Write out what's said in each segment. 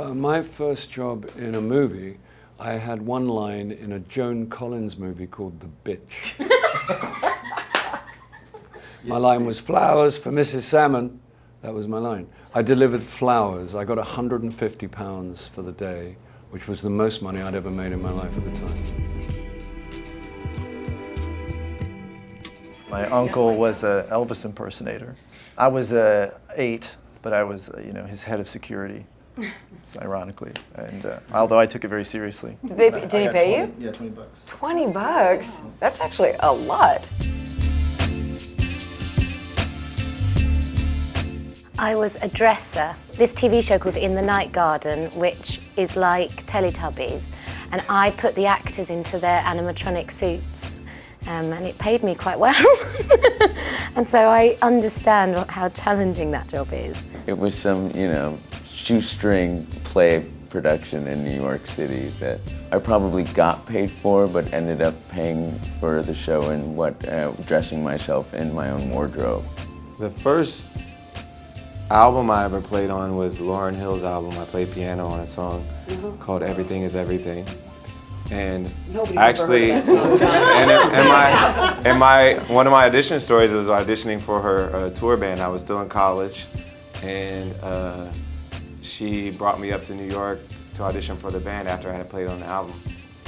My first job in a movie, I had one line in a Joan Collins movie called The Bitch. My line was, "Flowers for Mrs. Salmon." That was my line. I delivered flowers. I got £150 for the day, which was the most money I'd ever made in my life at the time. My uncle was an Elvis impersonator. I was 8, but I was, his head of security, ironically. And although I took it very seriously. Did he pay you? Yeah, $20. $20? That's actually a lot. I was a dresser. This TV show called In the Night Garden, which is like Teletubbies, and I put the actors into their animatronic suits, and it paid me quite well. And so I understand how challenging that job is. It was some, shoestring play production in New York City that I probably got paid for, but ended up paying for the show and dressing myself in my own wardrobe. The first album I ever played on was Lauryn Hill's album. I played piano on a song called Everything Is Everything. And actually, one of my audition stories was auditioning for her tour band. I was still in college, and she brought me up to New York to audition for the band after I had played on the album.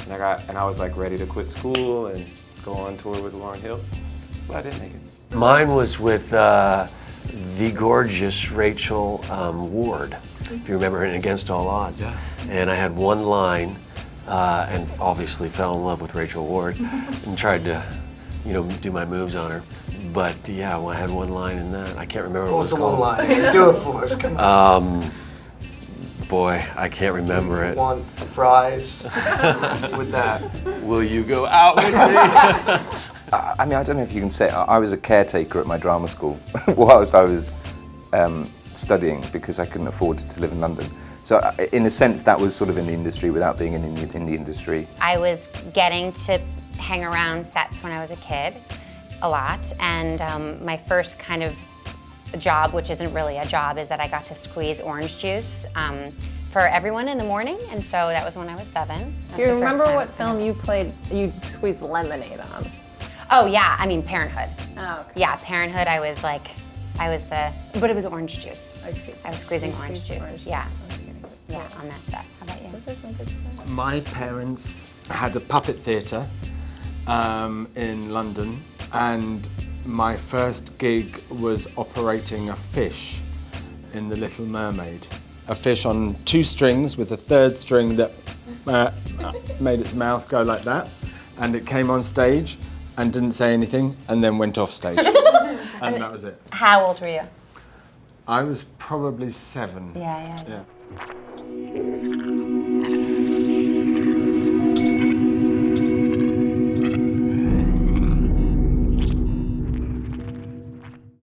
And I was like ready to quit school and go on tour with Lauryn Hill, but I didn't make it. Mine was with the gorgeous Rachel Ward, if you remember her in Against All Odds. Yeah. And I had one line, and obviously fell in love with Rachel Ward and tried to, do my moves on her. But yeah, I had one line in that. I can't remember what was the one line? Do it for us, come on. Boy, I can't remember it. Want fries with that? Will you go out with me? I don't know if you can say, I was a caretaker at my drama school whilst I was studying because I couldn't afford to live in London. So in a sense, that was sort of in the industry without being in the industry. I was getting to hang around sets when I was a kid a lot, and my first kind of job, which isn't really a job, is that I got to squeeze orange juice for everyone in the morning, and so that was when I was 7. Do you remember what film you squeezed lemonade on? Oh yeah, Parenthood. Oh, okay. Yeah, Parenthood, but it was orange juice. I was squeezing orange juice, yeah. Yeah, on that set. How about you? Those are some good stuff. My parents had a puppet theatre in London, and my first gig was operating a fish in The Little Mermaid. A fish on 2 strings with a 3rd string that made its mouth go like that, and it came on stage and didn't say anything and then went off stage. And that was it. How old were you? I was probably 7. Yeah.